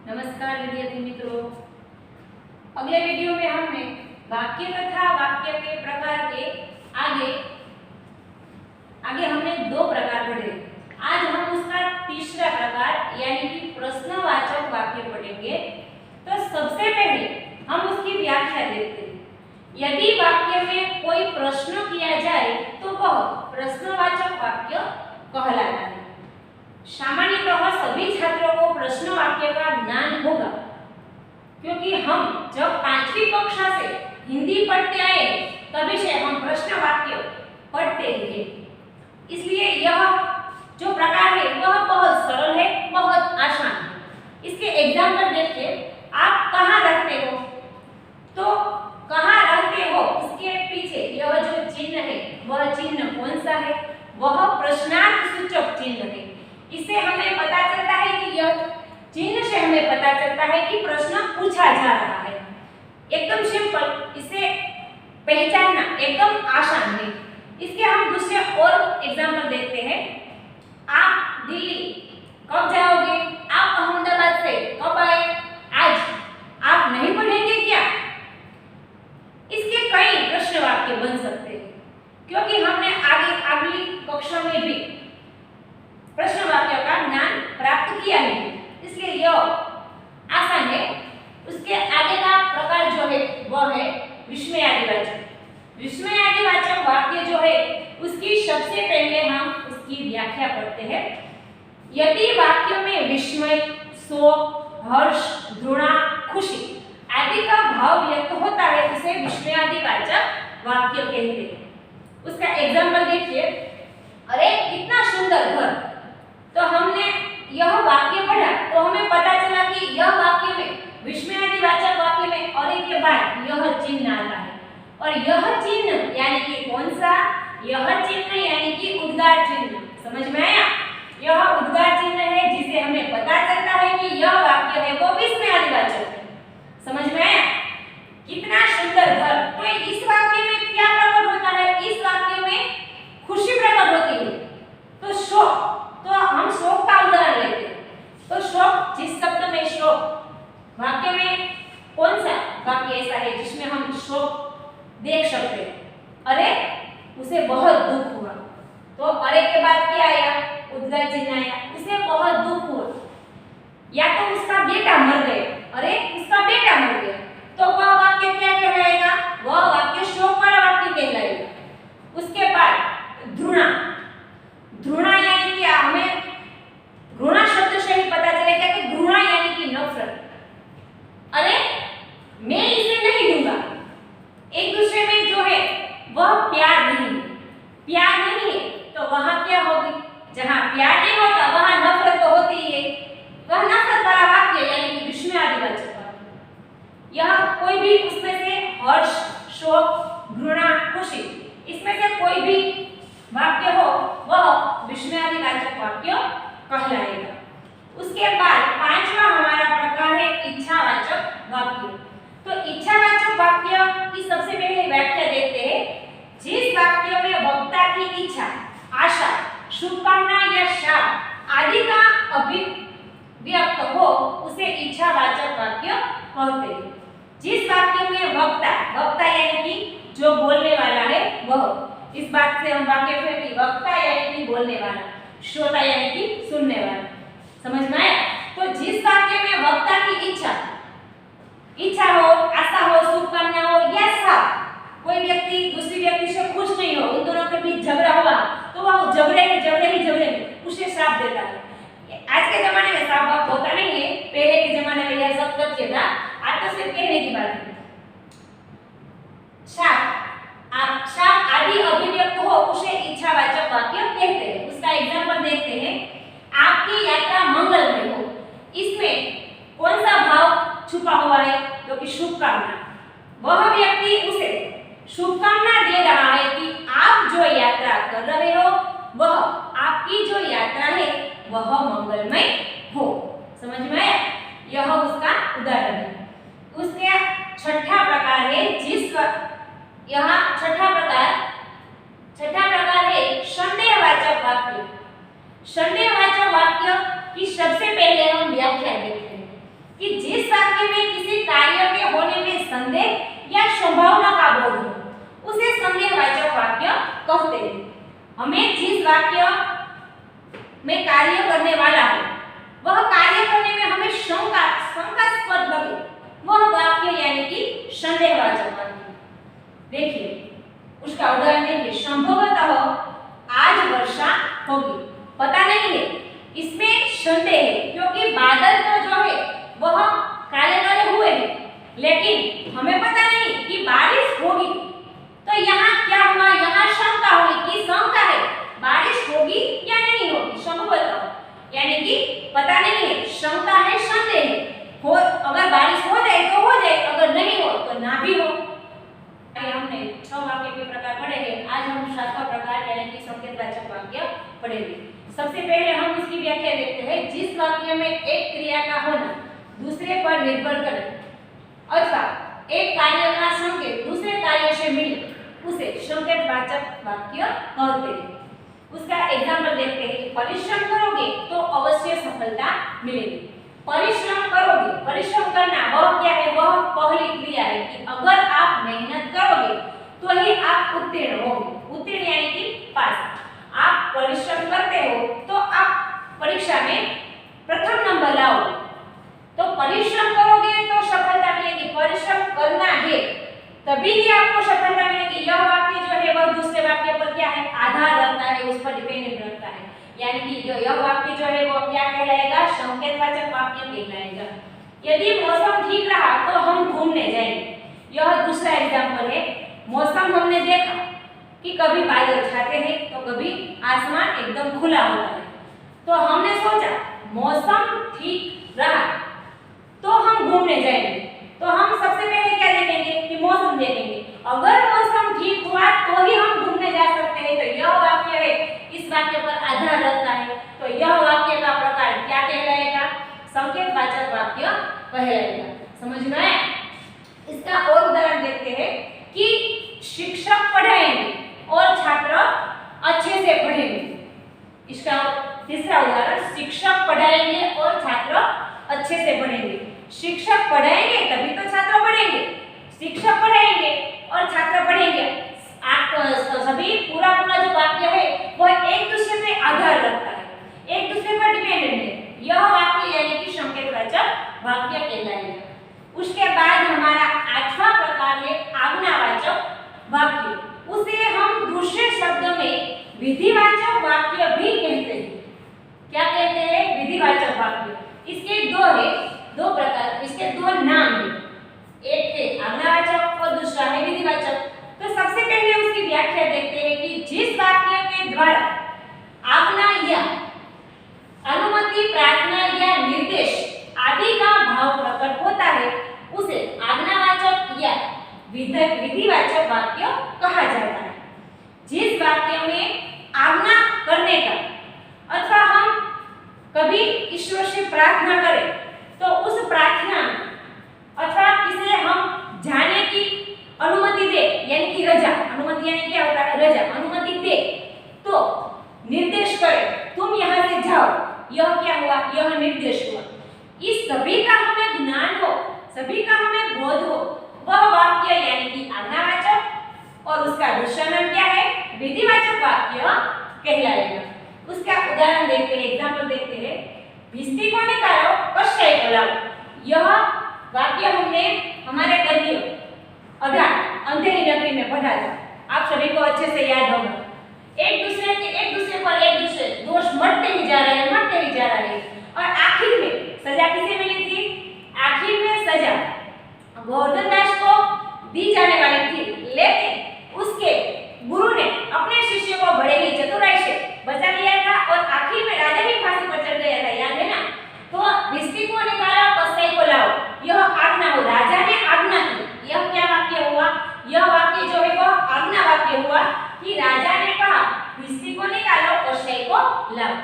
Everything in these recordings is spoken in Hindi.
नमस्कार विद्यार्थी मित्रों, अगले वीडियो में हमने वाक्य तथा वाक्य के प्रकार के आगे हमने दो प्रकार पढ़े। आज हम उसका तीसरा प्रकार यानी कि प्रश्नवाचक वाक्य पढ़ेंगे। तो सबसे पहले हम उसकी व्याख्या देखते हैं। यदि वाक्य में कोई प्रश्न किया जाए तो वह प्रश्नवाचक वाक्य कहलाता है। सामान्यतः सभी छात्रों को प्रश्न वाक्य का ज्ञान होगा, क्योंकि हम जब 5वीं कक्षा से हिंदी पढ़ते आए तभी से हम प्रश्न वाक्य पढ़ते हैं। इसलिए यह जो प्रकार है वह बहुत सरल है, बहुत आसान है। इसके एग्जाम्पल देखिए। आप कहाँ रहते हो, तो कहाँ रहते हो उसके पीछे यह जो चिन्ह है वह चिन्ह कौन सा है, वह प्रश्नार्थ सूचक चिन्ह है। इससे हमें पता चलता है कि यह चिन्ह से हमें पता चलता है कि प्रश्न पूछा जा रहा है। एकदम सिंपल, इसे पहचानना एकदम आसान है। इसके हम दूसरे और एग्जांपल देखते हैं। आप दिल्ली कब जाओगे, आप अहमदाबाद से कब आए, आज आप नहीं पढ़ेंगे क्या। इसके कई प्रश्न वाक्य बन सकते हैं, क्योंकि हमने अगली कक्षा में भी प्रश्न वाक्य का ज्ञान प्राप्त किया है, इसलिए यह आसान है। उसके आगे का प्रकार जो है वह है विस्मयादिवाचक। विस्मयादिवाचक वाक्य जो है उसकी सबसे पहले हम उसकी व्याख्या पढ़ते हैं। यदि वाक्य में विस्मय, शोक, हर्ष, घृणा, खुशी आदि का भाव व्यक्त होता है उसे विस्मयादिवाचक वाक्य कहते हैं। उसका एग्जाम्पल देखिए। अरे कितना सुंदर घर। तो हमने यह वाक्य पढ़ा तो हमें पता चला कि यह वाक्य में विस्मयादिवाचक वाक्य में अरे के बाद यह चिन्ह आता है। और यह चिन्ह यानी कि कौन सा, यह चिन्ह यानी कि उद्गार चिन्ह। समझ में आया। यह उद्गार चिन्ह है जिसे हमें पता चलता है कि यह वाक्य है वो विस्मयादिवाचक है। समझ में आया। कितना सुंदर घर। तो इस वाक्य में क्या प्रकट होता है, इस वाक्य में खुशी प्रकट होती है। तो शोक, तो हम शोक का उदाहरण लेते हैं। तो शोक, जिस शब्द में शोक, वाक्य में कौन सा वाक्य ऐसा है जिसमें हम शोक देख सकते हैं। अरे उसे बहुत दुख हुआ। तो अरे के बाद क्या आया, उद्गार चिन्ह आया। उसे बहुत दुख हुआ, या तो उसका बेटा मर गया। अरे उसका बेटा मर गया, तो वह वाक्य क्या कहलाएगा, वह वाक्य शोक वाला वाक्य कहलाएगा। उसके बाद घृणा। घृणा यानी कि हमें घृणा शब्द से ही पता चलेगा कि घृणा यानी कि नफरत। अरे मैं इसे नहीं दूंगा। एक दूसरे में जो है वह प्यार नहीं है। प्यार नहीं है तो वहां क्या होगी, जहां प्यार नहीं होता वहां नफरत तो होती ही है। वह नफरत वाला वाक्य यानी कि विस्मयादिवाचक वाक्य। यह कोई भी उसमें से हर्ष, शोक, घृणा, खुशी, इसमें से कोई भी वाक्य हो वह विस्मयादिवाचक वाक्य कहलाएगा। उसके बाद पांचवा हमारा प्रकार है इच्छावाचक वाक्य। तो इच्छावाचक वाक्य की सबसे पहले व्याख्या देखते हैं। जिस वाक्य में वक्ता की इच्छा, आशा, शुभकामना या शाप आदि का अभिव्यक्त हो उसे इच्छावाचक वाक्य कहते हैं। जिस वाक्य में वक्ता यानी कि जो बोलने वाला है वह, इस बात से हम वाक्य में कि वक्ता यानी कि बोलने वाला, श्रोता यानी कि सुनने वाला। समझ में आया। तो जिस वाक्य में वक्ता की इच्छा हो, आशा हो, शुभकामना हो या साफ, कोई व्यक्ति दूसरी व्यक्ति से खुश नहीं हो, उन दोनों के बीच झगड़ा हुआ तो वह झगड़े में उसे श्राप देता है। आज के जमाने में श्राप होता नहीं है, पहले के जमाने में यह सब सत्य था। आज तो सिर्फ कहने की बात है। शाप आदि अभिव्यक्त हो उसे इच्छावाचक वाक्य कहते हैं। उसका एग्जांपल देखते हैं। आपकी यात्रा मंगलमय हो, इसमें कौन सा भाव छुपा हुआ है, तो कि शुभकामना। वह व्यक्ति उसे शुभकामना दे रहा है कि आप जो यात्रा कर रहे हो वह आपकी जो यात्रा है वह मंगलमय हो। समझ में आया। यह उसका उदाहरण है। उसका छठा प्रकार है यहाँ छठा प्रकार है संदेहवाचक वाक्य। संदेहवाचक वाक्य की सबसे पहले हम व्याख्या देखते हैं कि उसे संदेहवाचक वाक्य कहते हैं। हमें जिस वाक्य में कार्य करने वाला है वह कार्य करने में हमें शंकास्पद लगे वह वाक्य यानी कि संदेहवाचक वाक्य। देखिए उसका उदाहरण देखिए, संभवतः आज वर्षा होगी। पता नहीं है, इसमें संदेह है क्योंकि बादल तो जो है वह काले काले हुए हैं, लेकिन हमें पता नहीं कि बारिश होगी। तो यहाँ क्या हुआ, यहाँ शंका हुई कि शंका है बारिश होगी या नहीं होगी। संभवतः यानी कि पता नहीं है, शंका है, संदेह है। हो अगर बारिश हो जाए तो हो जाए, अगर नहीं हो तो ना भी हो। हमने 6 वाक्य के प्रकार पढ़े हैं। आज हम 7वां प्रकार यानी कि संकेतवाचक वाक्य पढ़ेंगे। सबसे पहले हम इसकी व्याख्या देखते हैं। जिस वाक्य में एक क्रिया का होना दूसरे पर निर्भर करे अथवा एक कार्य का संकेत दूसरे कार्य से मिले उसे संकेतवाचक वाक्य कहते हैं। उसका एग्जाम्पल देखते हैं। परिश्रम करोगे तो अवश्य सफलता मिलेगी। परिश्रम करोगे, परिश्रम करना वह क्या है, वह पहली क्रिया है कि अगर आप मेहनत करोगे तो ही आप उत्तीर्ण होगे। उत्तीर्ण यानी कि पास। आप परिश्रम करते हो तो आप परीक्षा में प्रथम नंबर लाओगे। तो परिश्रम करोगे तो सफलता मिलेगी। परिश्रम करना है तभी ही आपको सफलता मिलेगी। यह वाक्य जो है वह दूसरे वाक्य पर क्या है, आधार रखता है, उस पर डिपेंडेंट रखता है। यानी कि यह वाक्य जो है वो क्या कहलाएगा, संकेतवाचक वाक्य कहलाएगा। यदि मौसम ठीक रहा तो हम घूमने जाएंगे। यह दूसरा एग्जांपल है। मौसम हमने देखा कि कभी बादल छाते हैं तो कभी आसमान एकदम खुला होता है। तो हमने सोचा मौसम ठीक रहा तो हम घूमने जाएंगे। तो हम सबसे पहले क्या देखेंगे कि मौसम देखेंगे। अगर मौसम ठीक हुआ तो ही हम घूमने जा सकते हैं। तो यह वाक्य है, इस वाक्य पर आधार रखता है। तो यह वाक्य का प्रकार क्या कहलाएगा, संकेतवाचक वाक्य कहलाएगा। समझ में आया? इसका और उदाहरण देखते हैं कि शिक्षक पढ़ाएंगे और छात्र अच्छे से पढ़ेंगे। इसका तीसरा उदाहरण, शिक्षक पढ़ाएंगे और छात्र अच्छे से पढ़ेंगे। शिक्षक पढ़ाएंगे तभी तो छात्र पढ़ेंगे। शिक्षक पढ़ाएंगे और छात्र पढ़ेंगे। आप सभी पूरा जो वाक्य है वह एक दूसरे पे आधार रखता है, एक दूसरे पर डिपेंडेंट है। यह वाक्य यानी कि संकेतवाचक वाक्य कहलाएगा। उसके बाद हमारा 8वां प्रकार है आज्ञावाचक वाक्य। उसे हम दूसरे शब्द में विधिवाचक वाक्य भी कहते हैं। क्या कहते हैं, विधिवाचक वाक्य। इसके दो प्रकार, इसके 2 नाम हैं। एक है आज्ञावाचक और दूसरा है विधिवाचक। तो सबसे पहले उसकी व्याख्या देखते हैं कि जिस वाक्य के द्वारा आज्ञा या अनुमति, प्रार्थना या निर्देश आदि का भाव प्रकट होता है उसे आज्ञावाचक या विधिवाचक वाक्य कहा जाता है। जिस वाक्य में आज्ञा करने का अथवा हम कभी ईश्वर से प्रार्थना करें तो उस प्रार्थना अथवा किसे हम जाने की अनुमति दे यानी कि रजा, अनुमति यानी क्या होता है, रजा, अनुमति दे तो निर्देश करे तुम यहाँ से जाओ, यह क्या हुआ, यह निर्देश हुआ। इस सभी का हमें ज्ञान हो, सभी का हमें बोध हो, वह वाक्य यानी कि आज्ञावाचक और उसका दूसरा नाम क्या है, विधिवाचक वाक्य कहलाएगा। उसका उदाहरण देखते हैं, एग्जांपल देखते हैं। भिस्ती को निकालो, कष्टाई को लाओ। यह वाक्य हमने हमारे गद्य अगाध अंधेरी नगरी में पढ़ा था। आप सभी को अच्छे से याद होगा। एक दूसरे पर दोष मरते ही जा रहे हैं और आखिर में सजा किसे मिली थी? आखिर में सजा गोवर्धन दास को दी जाने वाली थी, लेकिन उसके गुरु ने अपने शिष्य को बड़े ही चतुराई से बचा लिया था और आखिर में राजा भी फांसी पर चढ़ गया था, याद है ना? तो भिस्ती को निकालो, कसाई को लाओ, यह आज्ञा हो, राजा ने आज्ञा की। यह क्या वाक्य हुआ? यह वाक्य जो है वह आज्ञा वाक्य हुआ कि राजा ने कहा भिस्ती को निकालो, कसाई को लाओ।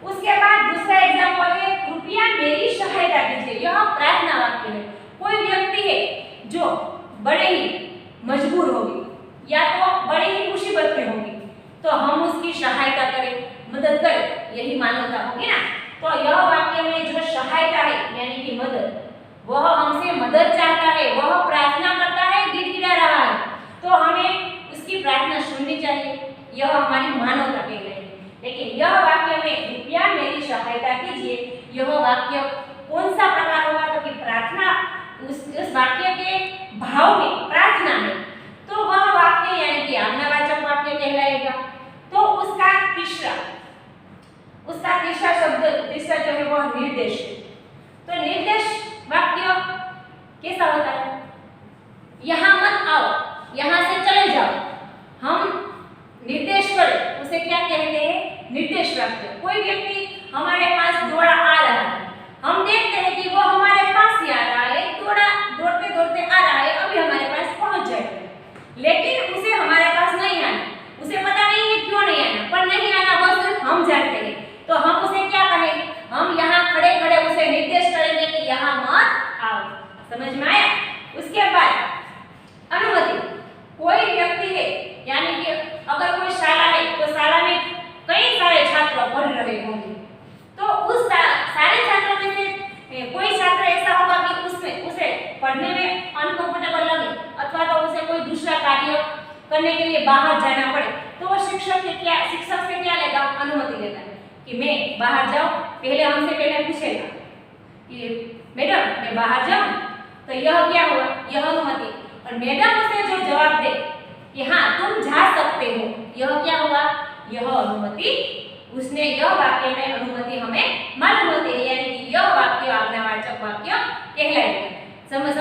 उसके बाद दूसरा एग्जांपल है, कृपया मेरी सहायता कीजिए। यह प्रार्थना वाक्य है। कोई व्यक्ति है जो बड़े ही मजबूर होगी या तो बड़े ही मुसीबत में होगी, तो हम उसकी सहायता करें, मदद करें, यही मान्यता होगी ना। तो यह वाक्य में जो सहायता है यानी कि मदद, वह हमसे मदद चाहता है, वह प्रार्थना करता है, गिड़गिड़ा रहा है, तो हमें उसकी प्रार्थना सुननी चाहिए, यह हमारी मानवता कहलाएगी। लेकिन यह वाक्य में कृपया मेरी सहायता कीजिए, यह वाक्य कौन सा प्रकार होगा? तो कि प्रार्थना, उस वाक्य के भाव में प्रार्थना है, तो वह वाक्य यानी कि आज्ञावाचक वाक्य कहलाएगा। तो उसका तीसरा शब्द, तीसरा जो है वह निर्देश है। तो निर्देश वाक्य कैसा होता है? यहाँ मत आओ, यहाँ से चले जाओ, हम निर्देश करें उसे क्या कहते हैं? निर्देश वाक्य। कोई व्यक्ति हमारे पास दौड़ा आ रहा है, हम देखते हैं कि वो हमारे पास ही आ रहा है, दौड़ते दौड़ते आ रहा है, अभी हमारे पास पहुंच जाएगा, लेकिन उसे हमारे पास नहीं आना, उसे पता नहीं है क्यों नहीं आना, पर नहीं आना वो सिर्फ हम जानते हैं। तो हम उसे क्या कहें? हम यहाँ खड़े खड़े उसे निर्देश करेंगे कि यहाँ मत आओ। समझ में आया? उसके बाद अनुमति। कोई व्यक्ति है, यानी कि अगर कोई शाला है तो शाला में कई सारे छात्र पढ़ रहे होंगे, तो उस सारे छात्रों में से कोई छात्र ऐसा होगा कि उसे पढ़ने में अनकंफर्टेबल लगे, अथवा तो उसे कोई दूसरा कार्य करने के लिए बाहर जाना पड़े, तो वो शिक्षक से क्या लेगा? अनुमति लेगा कि मैं बाहर जाऊं। पहले पूछेगा कि मैडम मैं बाहर जाऊं, तो यह क्या हुआ? यह अनुमति। और मैडम उसे जो जवाब दे कि हाँ तुम जा सकते हो, यह क्या हुआ? यह अनुमति। उसने यह वाक्य में अनुमति हमें मालूम होती है, यानी कि यह वाक्य आज्ञावाचक वाक्य कहलाएगा। समझ